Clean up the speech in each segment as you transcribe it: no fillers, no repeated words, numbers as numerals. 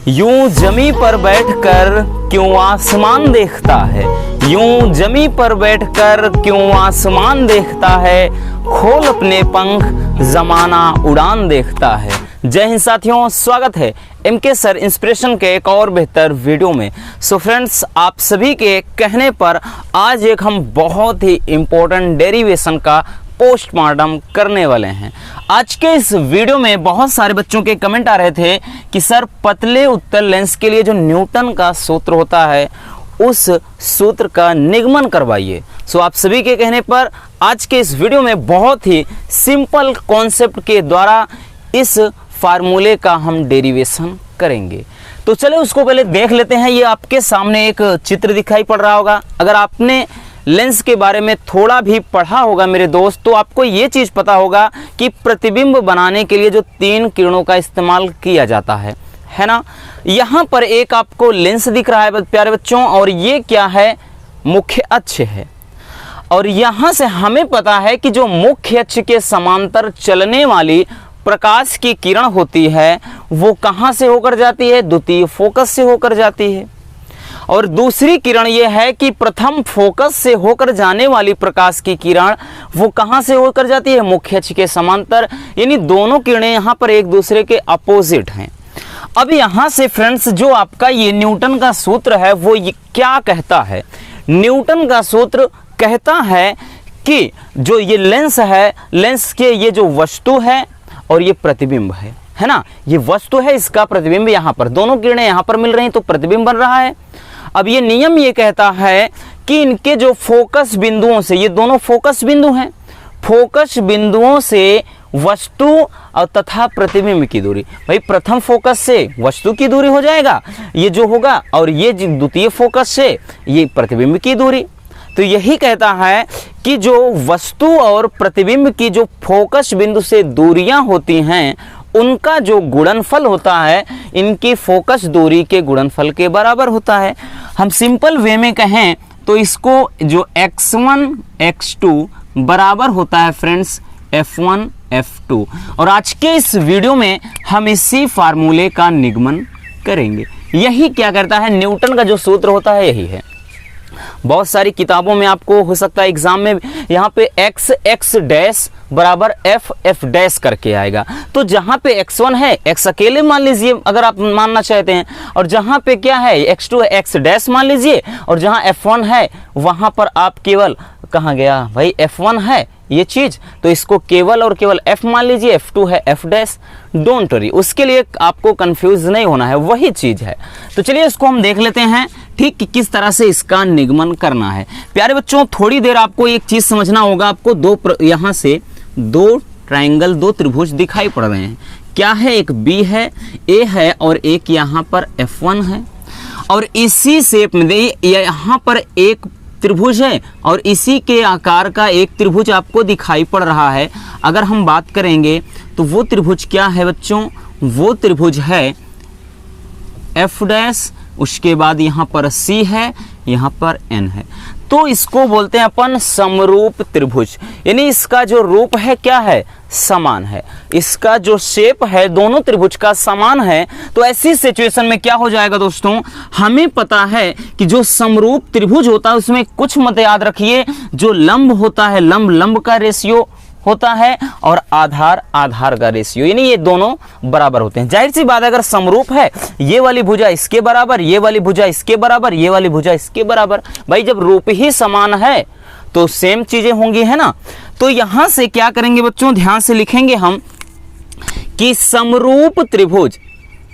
यूं जमी पर बैठकर क्यों आसमान देखता है, यूं जमी पर बैठकर क्यों आसमान देखता है, खोल अपने पंख जमाना उड़ान देखता है। जय हिंद साथियों, स्वागत है एमके सर इंस्पिरेशन के एक और बेहतर वीडियो में। सो फ्रेंड्स, आप सभी के कहने पर आज एक हम बहुत ही इम्पोर्टेंट डेरिवेशन का पोस्टमार्टम करने वाले हैं। आज के इस वीडियो में बहुत सारे बच्चों के कमेंट आ रहे थे कि सर पतले उत्तल लेंस के लिए जो न्यूटन का सूत्र होता है उस सूत्र का निगमन करवाइए। सो आप सभी के कहने पर आज के इस वीडियो में बहुत ही सिंपल कॉन्सेप्ट के द्वारा इस फार्मूले का हम डेरिवेशन करेंगे। तो चले उसको पहले देख लेते हैं। ये आपके सामने एक चित्र दिखाई पड़ रहा होगा। अगर आपने लेंस के बारे में थोड़ा भी पढ़ा होगा मेरे दोस्त, तो आपको ये चीज़ पता होगा कि प्रतिबिंब बनाने के लिए जो 3 किरणों का इस्तेमाल किया जाता है ना। यहाँ पर एक आपको लेंस दिख रहा है प्यारे बच्चों, और ये क्या है, मुख्य अक्ष है। और यहाँ से हमें पता है कि जो मुख्य अक्ष के समांतर चलने वाली प्रकाश की किरण होती है वो कहाँ से होकर जाती है, द्वितीय फोकस से होकर जाती है। और दूसरी किरण ये है कि प्रथम फोकस से होकर जाने वाली प्रकाश की किरण वो कहाँ से होकर जाती है, मुख्य अक्ष के समांतर। यानी दोनों किरणें यहाँ पर एक दूसरे के अपोजिट हैं। अब यहाँ से फ्रेंड्स, जो आपका ये न्यूटन का सूत्र है वो ये क्या कहता है, न्यूटन का सूत्र कहता है कि जो ये लेंस है, लेंस के ये जो वस्तु है और ये प्रतिबिंब है ना, ये वस्तु है, इसका प्रतिबिंब यहाँ पर, दोनों किरणें यहाँ पर मिल रही हैं तो प्रतिबिंब बन रहा है। अब ये नियम ये कहता है कि इनके जो फोकस बिंदुओं से, ये दोनों फोकस बिंदु हैं, फोकस बिंदुओं से वस्तु और तथा प्रतिबिंब की दूरी, भाई प्रथम फोकस से वस्तु की दूरी हो जाएगा ये जो होगा, और ये द्वितीय फोकस से ये प्रतिबिंब की दूरी। तो यही कहता है कि जो वस्तु और प्रतिबिंब की जो फोकस बिंदु से दूरियां होती हैं उनका जो गुणनफल होता है इनकी फोकस दूरी के गुणनफल के बराबर होता है। हम सिंपल वे में कहें तो इसको जो x1 x2 बराबर होता है फ्रेंड्स f1 f2। और आज के इस वीडियो में हम इसी फार्मूले का निगमन करेंगे। यही क्या करता है, न्यूटन का जो सूत्र होता है यही है। बहुत सारी किताबों में आपको हो सकता है एग्जाम में यहाँ पे x x डैश बराबर f f डैश करके आएगा। तो जहाँ पे x1 है x अकेले मान लीजिए अगर आप मानना चाहते हैं, और जहाँ पे क्या है x2 है x डैश मान लीजिए, और जहाँ f1 है वहाँ पर आप केवल, कहाँ गया भाई, f1 है ये चीज़, तो इसको केवल और केवल f मान लीजिए, f2 है f डैश। डोंट वरी, उसके लिए आपको कंफ्यूज नहीं होना है, वही चीज़ है। तो चलिए इसको हम देख लेते हैं ठीक कि किस तरह से इसका निगमन करना है। प्यारे बच्चों, थोड़ी देर आपको एक चीज़ समझना होगा। आपको यहाँ से 2 ट्राइंगल, 2 त्रिभुज दिखाई पड़ रहे हैं। क्या है, एक B है, A है, और एक यहाँ पर F1 है। और इसी शेप में यहाँ पर एक त्रिभुज है और इसी के आकार का एक त्रिभुज आपको दिखाई पड़ रहा है। अगर हम बात करेंगे तो वो त्रिभुज क्या है बच्चों, वो त्रिभुज है F डैश, उसके बाद यहाँ पर C है, यहाँ पर N है। तो इसको बोलते हैं अपन समरूप त्रिभुज। यानी इसका जो रूप है क्या है, समान है, इसका जो शेप है दोनों त्रिभुज का समान है। तो ऐसी सिचुएशन में क्या हो जाएगा दोस्तों, हमें पता है कि जो समरूप त्रिभुज होता है उसमें कुछ मत याद रखिए, जो लंब होता है लंब लंब का रेशियो होता है और आधार आधार का रेशियो, यानी ये दोनों बराबर होते हैं। जाहिर सी बात है, अगर समरूप है ये वाली भुजा इसके बराबर, ये वाली भुजा इसके बराबर, ये वाली भुजा इसके बराबर, भाई जब रूप ही समान है तो सेम चीजें होंगी, है ना। तो यहां से क्या करेंगे बच्चों, ध्यान से लिखेंगे हम कि समरूप त्रिभुज,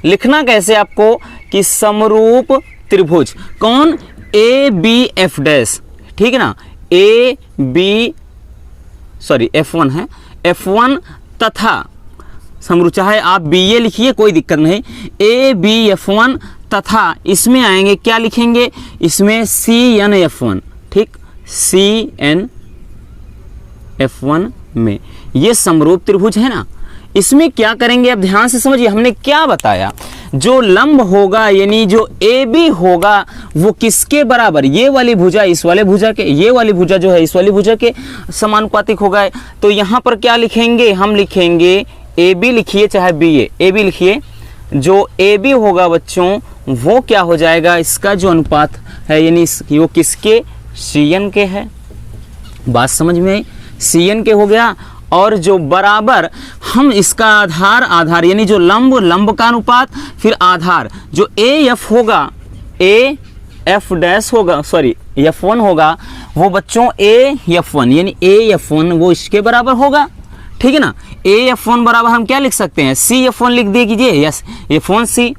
लिखना कैसे आपको कि समरूप त्रिभुज कौन, ए बी एफ डैश, ठीक है ना, ए बी सॉरी F1 है, F1 तथा समरूप, चाहे आप BA लिखिए कोई दिक्कत नहीं, ABF1 तथा इसमें आएंगे क्या लिखेंगे, इसमें CNF1, ठीक, CNF1 में ये समरूप त्रिभुज है ना। इसमें क्या करेंगे, अब ध्यान से समझिए, हमने क्या बताया, जो लंब होगा यानी जो AB होगा वो किसके बराबर, ये वाली भुजा इस वाले भुजा के, ये वाली भुजा जो है इस वाली भुजा के समानुपातिक होगा। तो यहाँ पर क्या लिखेंगे, हम लिखेंगे AB लिखिए चाहे BA, AB लिखिए, जो ए बी होगा बच्चों वो क्या हो जाएगा, इसका जो अनुपात है यानी वो किसके, सी एन के है। बात समझ में आई, सी एन के हो गया। और जो बराबर हम इसका आधार यानी जो लंब का अनुपात फिर आधार जो ए एफ होगा, ए एफ डैश होगा, सॉरी एफ वन होगा, वो बच्चों ए एफ वन यानी ए एफ वन वो इसके बराबर होगा। ठीक है ना, ए एफ वन बराबर हम क्या लिख सकते हैं, सी एफ वन लिख दिए कीजिए, yes F one C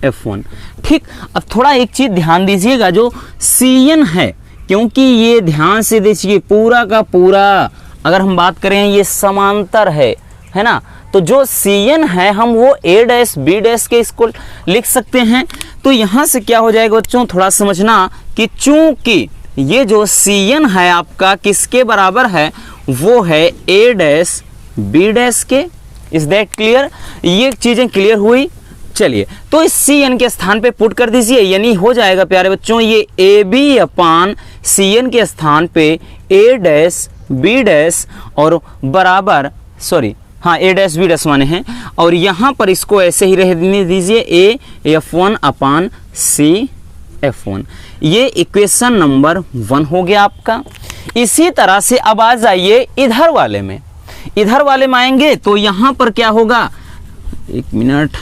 F one. ठीक, अब थोड़ा एक चीज ध्यान दीजिएगा, जो सी एन है, क्योंकि ये ध्यान से देखिए पूरा का पूरा अगर हम बात करें ये समांतर है ना, तो जो सी एन है हम वो ए डैश बी डैश के इसको लिख सकते हैं। तो यहाँ से क्या हो जाएगा बच्चों, थोड़ा समझना कि चूंकि ये जो सी एन है आपका किसके बराबर है, वो है ए डैश बी डैश के। इज दैट क्लियर, ये चीजें क्लियर हुई। चलिए तो इस सी एन के स्थान पे पुट कर दीजिए, यानी हो जाएगा प्यारे बच्चों ये A B upon C N के स्थान पे ए डैश बी डैश और बराबर, सॉरी हाँ ए डैश बी डैश माने हैं, और यहाँ पर इसको ऐसे ही रहने दीजिए A F one upon C F one. ये इक्वेशन नंबर 1 हो गया आपका। इसी तरह से अब आ जाइए इधर वाले में, इधर वाले में आएंगे तो यहाँ पर क्या होगा, एक मिनट,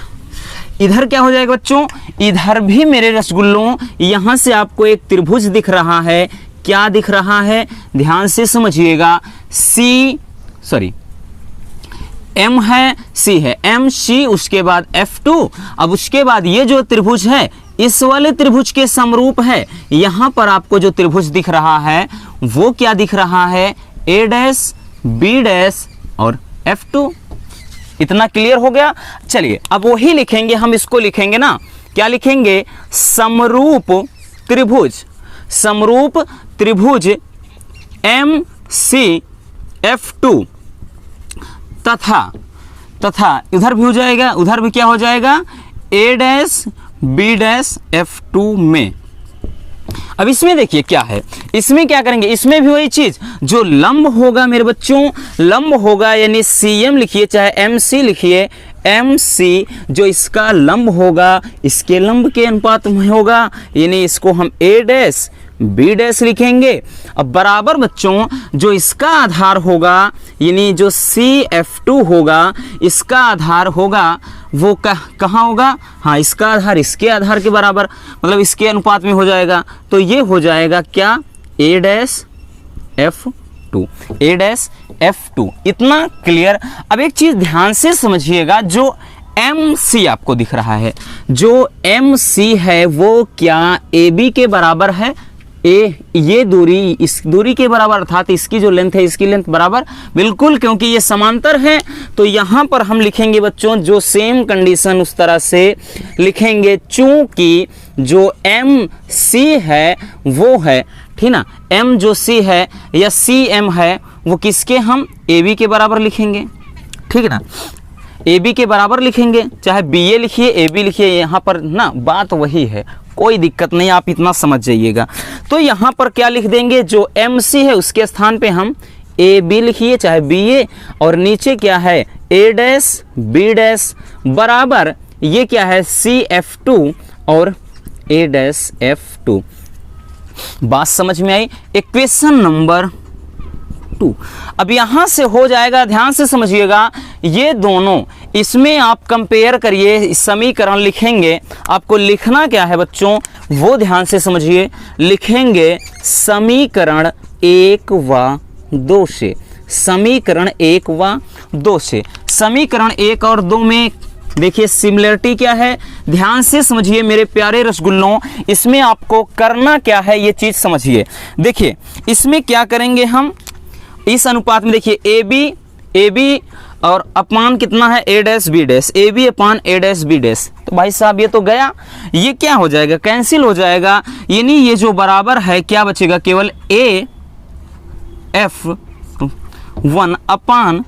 इधर क्या हो जाएगा बच्चों, इधर भी मेरे रसगुल्लों यहाँ से आपको एक त्रिभुज दिख रहा है। क्या दिख रहा है, ध्यान से समझिएगा, एम है सी है, एम सी उसके बाद F2, अब उसके बाद ये जो त्रिभुज है इस वाले त्रिभुज के समरूप है। यहाँ पर आपको जो त्रिभुज दिख रहा है वो क्या दिख रहा है, ए डैश बी डैश और F2। इतना क्लियर हो गया। चलिए अब वही लिखेंगे, हम इसको लिखेंगे ना, क्या लिखेंगे, समरूप त्रिभुज, समरूप त्रिभुज एम सी F2 तथा उधर भी हो जाएगा, उधर भी क्या हो जाएगा, ए डैश बी डैश F2 में। अब इसमें देखिए क्या है, इसमें क्या करेंगे, इसमें भी वही चीज, जो लंब होगा मेरे बच्चों, लंब होगा यानी CM लिखिए चाहे MC लिखिए, MC जो इसका लंब होगा इसके लंब के अनुपात में होगा, यानी इसको हम A डैश बी डैश लिखेंगे। अब बराबर बच्चों जो इसका आधार होगा यानी जो CF2 होगा इसका आधार होगा वो कहाँ होगा, हाँ इसका आधार इसके आधार के बराबर, मतलब इसके अनुपात में हो जाएगा। तो ये हो जाएगा क्या, A dash F2, A dash F2। इतना क्लियर। अब एक चीज ध्यान से समझिएगा, जो MC आपको दिख रहा है, जो MC है वो क्या AB के बराबर है, ये दूरी इस दूरी के बराबर, अर्थात इसकी जो लेंथ है इसकी लेंथ बराबर, बिल्कुल, क्योंकि ये समांतर है। तो यहाँ पर हम लिखेंगे बच्चों जो सेम कंडीशन उस तरह से लिखेंगे, चूंकि जो MC है वो है, ठीक ना, M जो C है या CM है वो किसके, हम AB के बराबर लिखेंगे, ठीक है ना, AB के बराबर लिखेंगे, चाहे BA लिखिए AB लिखिए, यहाँ पर ना बात वही है, कोई दिक्कत नहीं, आप इतना समझ जाइएगा। तो यहाँ पर क्या लिख देंगे, जो MC है उसके स्थान पे हम AB लिखिए चाहे BA, और नीचे क्या है A डैश B डैश बराबर ये क्या है CF2 और A डैश F2। बात समझ में आई, इक्वेशन नंबर 2। अब यहां से हो जाएगा, ध्यान से समझिएगा, ये दोनों इसमें आप कंपेयर करिए, समीकरण लिखेंगे। आपको लिखना क्या है बच्चों वो ध्यान से समझिए, लिखेंगे समीकरण 1 व 2 से, समीकरण 1 व 2 से। समीकरण 1 और 2 में देखिए सिमिलरिटी क्या है, ध्यान से समझिए मेरे प्यारे रसगुल्लों, इसमें आपको करना क्या है ये चीज समझिए। देखिए इसमें क्या करेंगे हम, इस अनुपात में देखिए AB और अपान कितना है A dash B dash, AB upon A dash B dash. तो भाई साहब ये तो गया, ये क्या हो जाएगा, कैंसिल हो जाएगा, यानी ये जो बराबर है क्या बचेगा, केवल AF1 अपान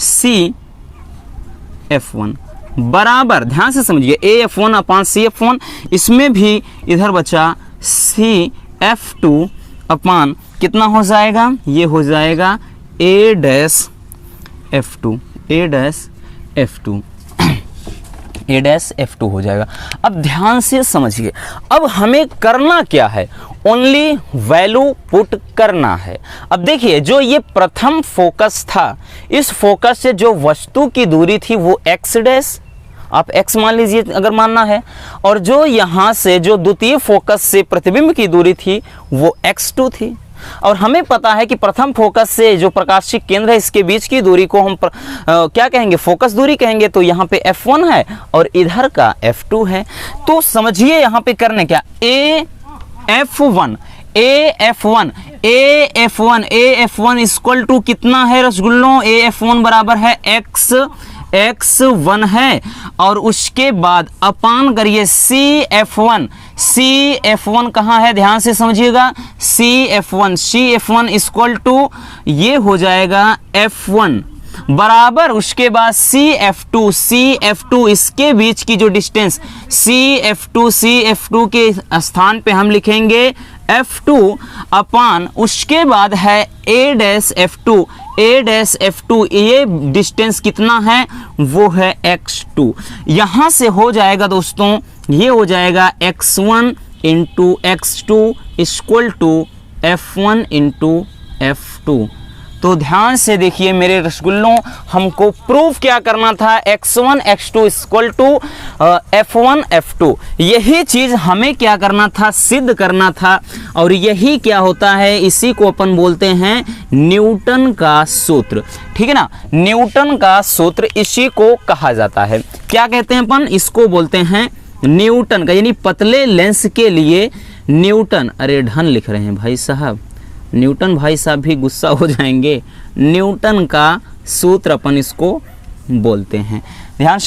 CF1 बराबर, ध्यान से समझिए AF1 अपान CF1, इसमें भी इधर बचा CF2 अपान कितना हो जाएगा, ये हो जाएगा A dash F2, A dash F2। A-F2 हो जाएगा। अब ध्यान से समझिए, अब हमें करना क्या है, ओनली वैल्यू पुट करना है। अब देखिए जो ये प्रथम फोकस था, इस फोकस से जो वस्तु की दूरी थी वो x डैश, आप x मान लीजिए अगर मानना है, और जो यहाँ से जो द्वितीय फोकस से प्रतिबिंब की दूरी थी वो x2 थी। और हमें पता है कि प्रथम फोकस से जो प्रकाशीय केंद्र है इसके बीच की दूरी को हम क्या कहेंगे, फोकस दूरी कहेंगे। तो यहाँ पे F1 है और इधर का F2 है। तो समझिए यहाँ पे करने क्या, AF1 इक्वल टू कितना है रसगुल्लों, AF1 बराबर है x1 है, और उसके बाद अपान करिए CF1 कहाँ है, ध्यान से समझिएगा, CF1 इक्वल टू ये हो जाएगा F1 बराबर, उसके बाद CF2 इसके बीच की जो डिस्टेंस CF2 के स्थान पे हम लिखेंगे F2 अपान, उसके बाद है A-F2, ये डिस्टेंस कितना है वो है x2। यहाँ से हो जाएगा दोस्तों, ये हो जाएगा x1 into x2 equal to F1 into F2। तो ध्यान से देखिए मेरे रसगुल्लों, हमको प्रूफ क्या करना था, x1 x2 equal to F1 F2। यही चीज हमें क्या करना था, सिद्ध करना था। और यही क्या होता है, इसी को अपन बोलते हैं न्यूटन का सूत्र, ठीक है ना। न्यूटन का सूत्र इसी को कहा जाता है, क्या कहते हैं अपन, इसको बोलते हैं न्यूटन का, यानी पतले लेंस के लिए न्यूटन, अरे ढन लिख रहे हैं भाई साहब, न्यूटन भाई साहब भी गुस्सा हो जाएंगे, न्यूटन का सूत्र अपन इसको बोलते हैं। ध्यान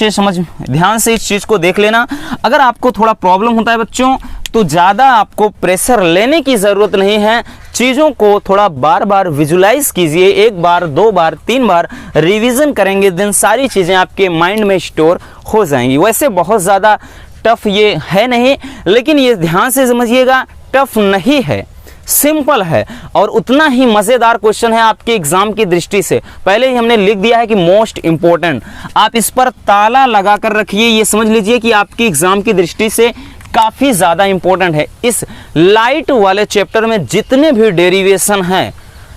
से इस चीज को देख लेना। अगर आपको थोड़ा प्रॉब्लम होता है बच्चों, तो ज़्यादा आपको प्रेशर लेने की ज़रूरत नहीं है, चीज़ों को थोड़ा बार बार विजुलाइज कीजिए, 1 बार 2 बार 3 बार रिवीजन करेंगे, दिन सारी चीज़ें आपके माइंड में स्टोर हो जाएंगी। वैसे बहुत ज़्यादा टफ ये है नहीं, लेकिन ये ध्यान से समझिएगा, टफ नहीं है, सिंपल है और उतना ही मज़ेदार क्वेश्चन है आपके एग्जाम की दृष्टि से। पहले ही हमने लिख दिया है कि मोस्ट इंपॉर्टेंट, आप इस पर ताला लगा कर रखिए, ये समझ लीजिए कि आपकी एग्जाम की दृष्टि से काफ़ी ज़्यादा इंपॉर्टेंट है। इस लाइट वाले चैप्टर में जितने भी डेरिवेशन हैं,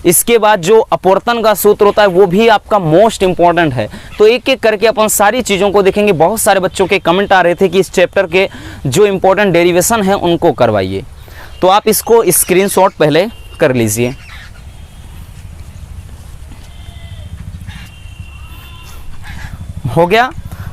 इसके बाद जो अपवर्तन का सूत्र होता है वो भी आपका मोस्ट इंपॉर्टेंट है। तो एक एक करके अपन सारी चीज़ों को देखेंगे। बहुत सारे बच्चों के कमेंट आ रहे थे कि इस चैप्टर के जो इंपॉर्टेंट डेरिवेशन हैं उनको करवाइए, तो आप इसको स्क्रीनशॉट पहले कर लीजिए। हो गया,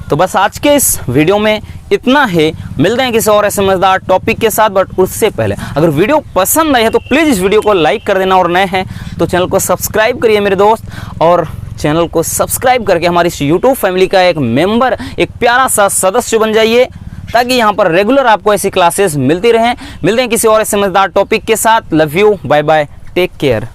तो बस आज के इस वीडियो में इतना ही। मिलते हैं किसी और ऐसे मजेदार टॉपिक के साथ, बट उससे पहले अगर वीडियो पसंद आई है तो प्लीज़ इस वीडियो को लाइक कर देना, और नए हैं तो चैनल को सब्सक्राइब करिए मेरे दोस्त, और चैनल को सब्सक्राइब करके हमारी इस यूट्यूब फैमिली का एक मेंबर, एक प्यारा सा सदस्य बन जाइए, ताकि यहाँ पर रेगुलर आपको ऐसी क्लासेस मिलती रहें। मिलते हैं किसी और ऐसे मजेदार टॉपिक के साथ। Love you, bye bye, take care.